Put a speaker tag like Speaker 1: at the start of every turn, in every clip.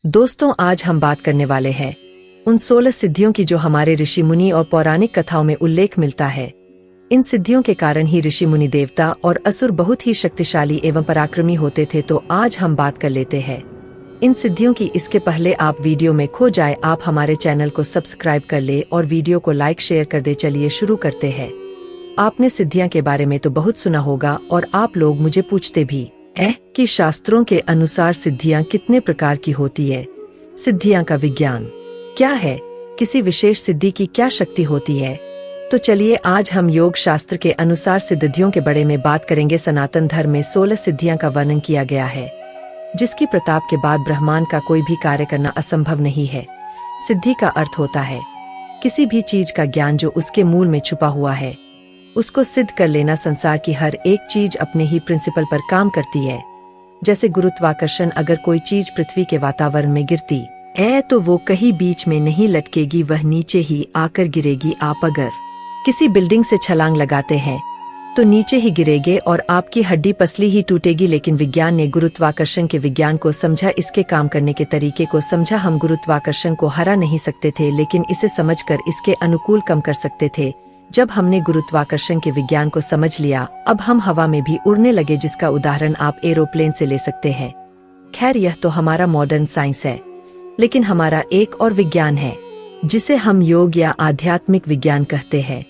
Speaker 1: दोस्तों, आज हम बात करने वाले हैं उन 16 सिद्धियों की जो हमारे ऋषि मुनि और पौराणिक कथाओं में उल्लेख मिलता है। इन सिद्धियों के कारण ही ऋषि मुनि, देवता और असुर बहुत ही शक्तिशाली एवं पराक्रमी होते थे। तो आज हम बात कर लेते हैं इन सिद्धियों की। इसके पहले आप वीडियो में खो जाए, आप हमारे चैनल को सब्सक्राइब कर ले और वीडियो को लाइक शेयर कर दे। चलिए शुरू करते हैं। आपने सिद्धियां के बारे में तो बहुत सुना होगा और आप लोग मुझे पूछते भी कि शास्त्रों के अनुसार सिद्धियां कितने प्रकार की होती है। सिद्धियां का विज्ञान क्या है, किसी विशेष सिद्धि की क्या शक्ति होती है। तो चलिए आज हम योग शास्त्र के अनुसार सिद्धियों के बारे में बात करेंगे। सनातन धर्म में 16 सिद्धियां का वर्णन किया गया है, जिसकी प्रताप के बाद ब्रह्मांड का कोई भी कार्य करना असंभव नहीं है। सिद्धि का अर्थ होता है किसी भी चीज का ज्ञान जो उसके मूल में छुपा हुआ है, उसको सिद्ध कर लेना। संसार की हर एक चीज अपने ही प्रिंसिपल पर काम करती है। जैसे गुरुत्वाकर्षण, अगर कोई चीज पृथ्वी के वातावरण में गिरती है तो वो कहीं बीच में नहीं लटकेगी, वह नीचे ही आकर गिरेगी। आप अगर किसी बिल्डिंग से छलांग लगाते हैं तो नीचे ही गिरेगे और आपकी हड्डी पसली ही टूटेगी। लेकिन विज्ञान ने गुरुत्वाकर्षण के विज्ञान को समझा, इसके काम करने के तरीके को समझा। हम गुरुत्वाकर्षण को हरा नहीं सकते थे, लेकिन इसे समझकर इसके अनुकूल कम कर सकते थे। जब हमने गुरुत्वाकर्षण के विज्ञान को समझ लिया, अब हम हवा में भी उड़ने लगे, जिसका उदाहरण आप एरोप्लेन से ले सकते हैं। खैर, यह तो हमारा मॉडर्न साइंस है, लेकिन हमारा एक और विज्ञान है जिसे हम योग या आध्यात्मिक विज्ञान कहते हैं।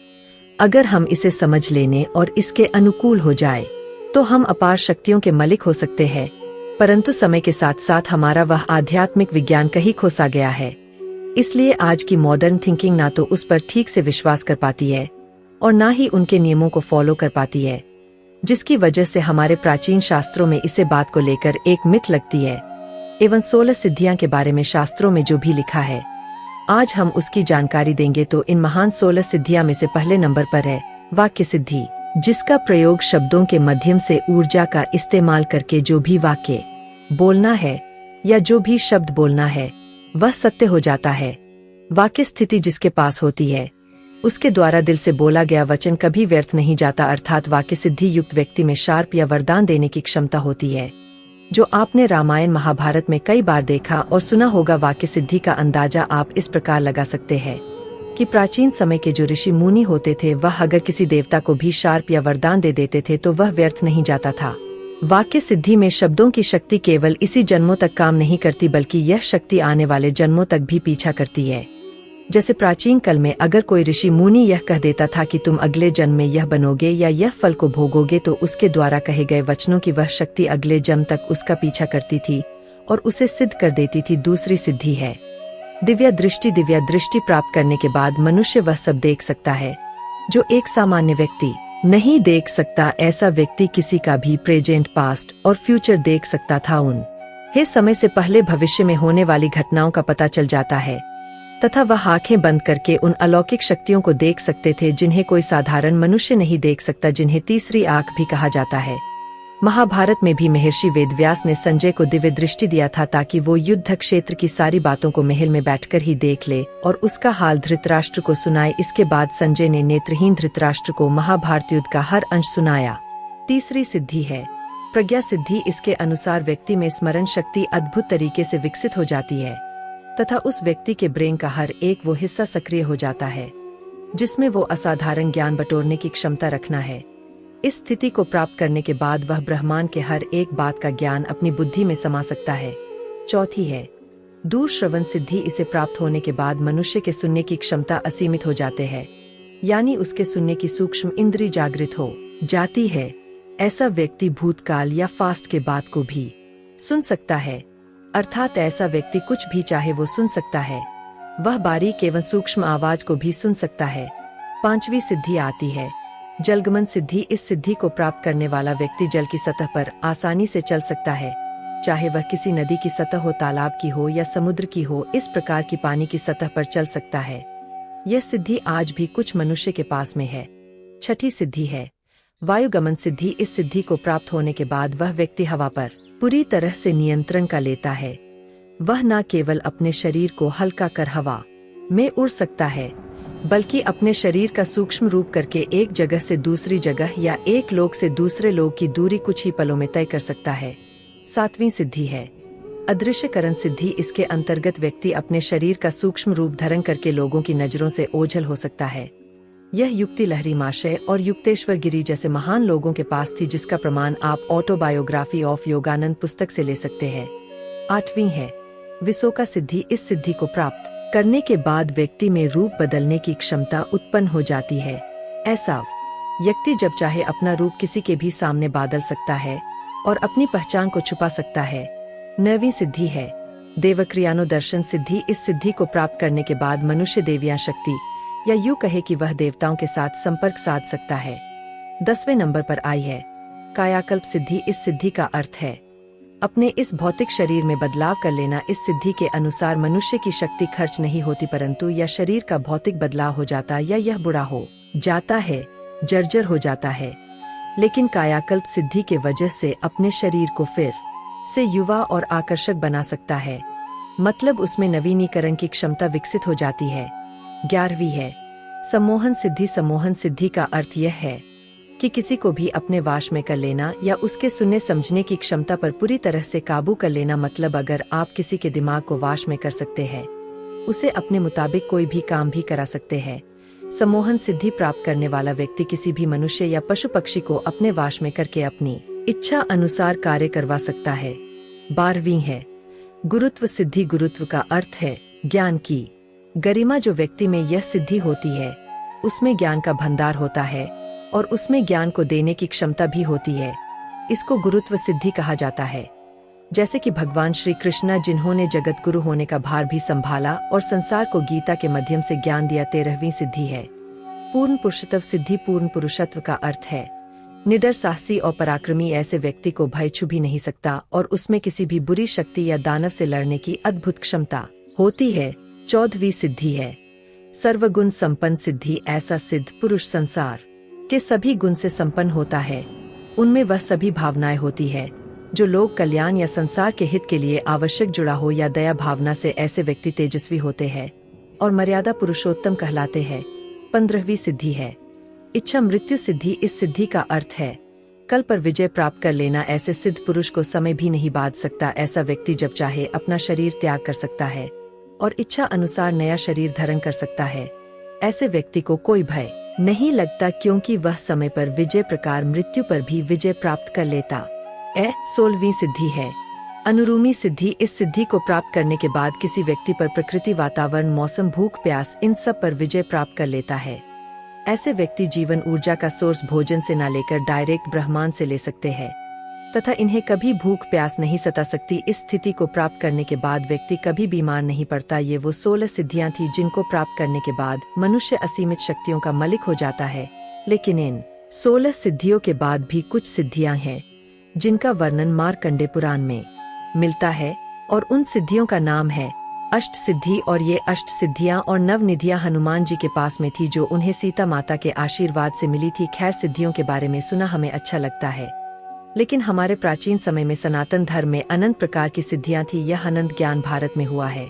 Speaker 1: अगर हम इसे समझ लेने और इसके अनुकूल हो जाए तो हम अपार शक्तियों के मालिक हो सकते हैं। परंतु समय के साथ साथ हमारा वह आध्यात्मिक विज्ञान कहीं खोसा गया है। इसलिए आज की मॉडर्न थिंकिंग ना तो उस पर ठीक से विश्वास कर पाती है और ना ही उनके नियमों को फॉलो कर पाती है, जिसकी वजह से हमारे प्राचीन शास्त्रों में इसे बात को लेकर एक मिथ लगती है। एवं 16 सिद्धियां के बारे में शास्त्रों में जो भी लिखा है, आज हम उसकी जानकारी देंगे। तो इन महान 16 सिद्धियां में से पहले नंबर पर है वाक्य सिद्धि, जिसका प्रयोग शब्दों के माध्यम से ऊर्जा का इस्तेमाल करके जो भी वाक्य बोलना है या जो भी शब्द बोलना है वह सत्य हो जाता है। वाक्य स्थिति जिसके पास होती है, उसके द्वारा दिल से बोला गया वचन कभी व्यर्थ नहीं जाता। अर्थात वाक्य सिद्धि युक्त व्यक्ति में शार्प या वरदान देने की क्षमता होती है, जो आपने रामायण महाभारत में कई बार देखा और सुना होगा। वाक्य सिद्धि का अंदाजा आप इस प्रकार लगा सकते हैं कि प्राचीन समय के जो ऋषि मुनि होते थे, वह अगर किसी देवता को भी शार्प या वरदान दे देते थे तो वह व्यर्थ नहीं जाता था। वाक्य सिद्धि में शब्दों की शक्ति केवल इसी जन्मों तक काम नहीं करती, बल्कि यह शक्ति आने वाले जन्मों तक भी पीछा करती है। जैसे प्राचीन काल में अगर कोई ऋषि मुनि यह कह देता था कि तुम अगले जन्म में यह बनोगे या यह फल को भोगोगे, तो उसके द्वारा कहे गए वचनों की वह शक्ति अगले जन्म तक उसका पीछा करती थी और उसे सिद्ध कर देती थी। दूसरी सिद्धि है दिव्या दृष्टि। दिव्या दृष्टि प्राप्त करने के बाद मनुष्य वह सब देख सकता है जो एक सामान्य व्यक्ति नहीं देख सकता। ऐसा व्यक्ति किसी का भी प्रेजेंट, पास्ट और फ्यूचर देख सकता था। उन्हें समय से पहले भविष्य में होने वाली घटनाओं का पता चल जाता है तथा वह आंखें बंद करके उन अलौकिक शक्तियों को देख सकते थे जिन्हें कोई साधारण मनुष्य नहीं देख सकता, जिन्हें तीसरी आंख भी कहा जाता है। महाभारत में भी महर्षि वेदव्यास ने संजय को दिव्य दृष्टि दिया था ताकि वो युद्ध क्षेत्र की सारी बातों को महल में बैठकर ही देख ले और उसका हाल धृतराष्ट्र को सुनाए। इसके बाद संजय ने नेत्रहीन धृतराष्ट्र को महाभारत युद्ध का हर अंश सुनाया। तीसरी सिद्धि है प्रज्ञा सिद्धि। इसके अनुसार व्यक्ति में स्मरण शक्ति अद्भुत तरीके से विकसित हो जाती है तथा उस व्यक्ति के ब्रेन का हर एक वो हिस्सा सक्रिय हो जाता है जिसमें वो असाधारण ज्ञान बटोरने की क्षमता रखना है। इस स्थिति को प्राप्त करने के बाद वह ब्रह्मांड के हर एक बात का ज्ञान अपनी बुद्धि में समा सकता है। चौथी है दूर श्रवण सिद्धि। इसे प्राप्त होने के बाद मनुष्य के सुनने की क्षमता असीमित हो जाते हैं, यानी उसके सुनने की सूक्ष्म इंद्री जागृत हो जाती है। ऐसा व्यक्ति भूतकाल या फास्ट के बात को भी सुन सकता है, अर्थात ऐसा व्यक्ति कुछ भी चाहे वो सुन सकता है। वह बारीक एवं सूक्ष्म आवाज को भी सुन सकता है। पांचवी सिद्धि आती है जलगमन सिद्धि। इस सिद्धि को प्राप्त करने वाला व्यक्ति जल की सतह पर आसानी से चल सकता है, चाहे वह किसी नदी की सतह हो, तालाब की हो या समुद्र की हो। इस प्रकार की पानी की सतह पर चल सकता है। यह सिद्धि आज भी कुछ मनुष्य के पास में है। छठी सिद्धि है वायुगमन सिद्धि। इस सिद्धि को प्राप्त होने के बाद वह व्यक्ति हवा पर पूरी तरह से नियंत्रण का लेता है। वह न केवल अपने शरीर को हल्का कर हवा में उड़ सकता है, बल्कि अपने शरीर का सूक्ष्म रूप करके एक जगह से दूसरी जगह या एक लोक से दूसरे लोक की दूरी कुछ ही पलों में तय कर सकता है। सातवीं सिद्धि है अदृश्यकरण सिद्धि इसके अंतर्गत व्यक्ति अपने शरीर का सूक्ष्म रूप धारण करके लोगों की नजरों से ओझल हो सकता है। यह युक्ति लहरी माशय और युक्तेश्वर गिरी जैसे महान लोगों के पास थी, जिसका प्रमाण आप ऑटोबायोग्राफी ऑफ योगानंद पुस्तक से ले सकते हैं। 8वीं है विसोका सिद्धि। इस सिद्धि को प्राप्त करने के बाद व्यक्ति में रूप बदलने की क्षमता उत्पन्न हो जाती है। ऐसा व्यक्ति जब चाहे अपना रूप किसी के भी सामने बदल सकता है और अपनी पहचान को छुपा सकता है। 9वीं सिद्धि है देवक्रियानो दर्शन सिद्धि। इस सिद्धि को प्राप्त करने के बाद मनुष्य देवियां शक्ति या यूं कहे कि वह देवताओं के साथ संपर्क साध सकता है। 10वें नंबर पर आई है कायाकल्प सिद्धि। इस सिद्धि का अर्थ है अपने इस भौतिक शरीर में बदलाव कर लेना। इस सिद्धि के अनुसार मनुष्य की शक्ति खर्च नहीं होती, परंतु या शरीर का भौतिक बदलाव हो जाता या यह बुरा हो जाता है, जर्जर हो जाता है। लेकिन कायाकल्प सिद्धि के वजह से अपने शरीर को फिर से युवा और आकर्षक बना सकता है, मतलब उसमें नवीनीकरण की क्षमता विकसित हो जाती है। 11वीं है सम्मोहन सिद्धि। सम्मोहन सिद्धि का अर्थ यह है कि किसी को भी अपने वाश में कर लेना या उसके सुनने समझने की क्षमता पर पूरी तरह से काबू कर लेना। मतलब अगर आप किसी के दिमाग को वाश में कर सकते हैं, उसे अपने मुताबिक कोई भी काम भी करा सकते हैं। सम्मोहन सिद्धि प्राप्त करने वाला व्यक्ति किसी भी मनुष्य या पशु पक्षी को अपने वाश में करके अपनी इच्छा अनुसार कार्य करवा सकता है। 12वीं है गुरुत्व सिद्धि। गुरुत्व का अर्थ है ज्ञान की गरिमा। जो व्यक्ति में यह सिद्धि होती है उसमें ज्ञान का भंडार होता है और उसमें ज्ञान को देने की क्षमता भी होती है। इसको गुरुत्व सिद्धि कहा जाता है। जैसे कि भगवान श्री कृष्ण, जिन्होंने जगत गुरु होने का भार भी संभाला और संसार को गीता के माध्यम से ज्ञान दिया। 13वीं सिद्धि है पूर्ण पुरुषत्व सिद्धि। पूर्ण पुरुषत्व का अर्थ है निडर, साहसी और पराक्रमी। ऐसे व्यक्ति को भय छू भी नहीं सकता और उसमें किसी भी बुरी शक्ति या दानव से लड़ने की अद्भुत क्षमता होती है। 14वीं सिद्धि है सर्वगुण संपन्न सिद्धि। ऐसा सिद्ध पुरुष संसार के सभी गुण से संपन्न होता है। उनमें वह सभी भावनाएं होती है जो लोक कल्याण या संसार के हित के लिए आवश्यक जुड़ा हो या दया भावना से। ऐसे व्यक्ति तेजस्वी होते हैं और मर्यादा पुरुषोत्तम कहलाते हैं। 15वीं सिद्धि है इच्छा मृत्यु सिद्धि। इस सिद्धि का अर्थ है कल पर विजय प्राप्त कर लेना। ऐसे सिद्ध पुरुष को समय भी नहीं बांध सकता। ऐसा व्यक्ति जब चाहे अपना शरीर त्याग कर सकता है और इच्छा अनुसार नया शरीर धारण कर सकता है। ऐसे व्यक्ति को कोई भय नहीं लगता, क्योंकि वह समय पर विजय प्रकार मृत्यु पर भी विजय प्राप्त कर लेता। 16वीं सिद्धि है अनुरूमी सिद्धि। इस सिद्धि को प्राप्त करने के बाद किसी व्यक्ति पर प्रकृति, वातावरण, मौसम, भूख, प्यास, इन सब पर विजय प्राप्त कर लेता है। ऐसे व्यक्ति जीवन ऊर्जा का सोर्स भोजन से न लेकर डायरेक्ट ब्रह्मांड से ले सकते हैं तथा इन्हें कभी भूख प्यास नहीं सता सकती। इस स्थिति को प्राप्त करने के बाद व्यक्ति कभी बीमार नहीं पड़ता। ये वो 16 सिद्धियां थी जिनको प्राप्त करने के बाद मनुष्य असीमित शक्तियों का मालिक हो जाता है। लेकिन इन 16 सिद्धियों के बाद भी कुछ सिद्धियां हैं जिनका वर्णन मार्कंडे पुराण में मिलता है और उन सिद्धियों का नाम है अष्ट सिद्धि। और ये अष्ट सिद्धियां और नवनिधियां हनुमान जी के पास में थी जो उन्हें सीता माता के आशीर्वाद से मिली थी। खैर, सिद्धियों के बारे में सुना हमें अच्छा लगता है, लेकिन हमारे प्राचीन समय में सनातन धर्म में अनंत प्रकार की सिद्धियां थी। यह अनंत ज्ञान भारत में हुआ है,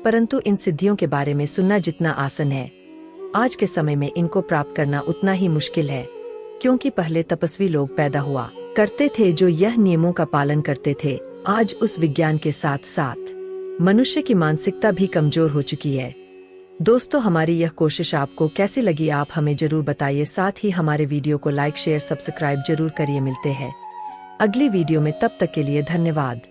Speaker 1: परंतु इन सिद्धियों के बारे में सुनना जितना आसान है, आज के समय में इनको प्राप्त करना उतना ही मुश्किल है, क्योंकि पहले तपस्वी लोग पैदा हुआ करते थे जो यह नियमों का पालन करते थे। आज उस विज्ञान के साथ साथ मनुष्य की मानसिकता भी कमजोर हो चुकी है। दोस्तों, हमारी यह कोशिश आपको कैसी लगी आप हमें जरूर बताइए। साथ ही हमारे वीडियो को लाइक शेयर सब्सक्राइब जरूर करिए। मिलते हैं अगली वीडियो में, तब तक के लिए धन्यवाद।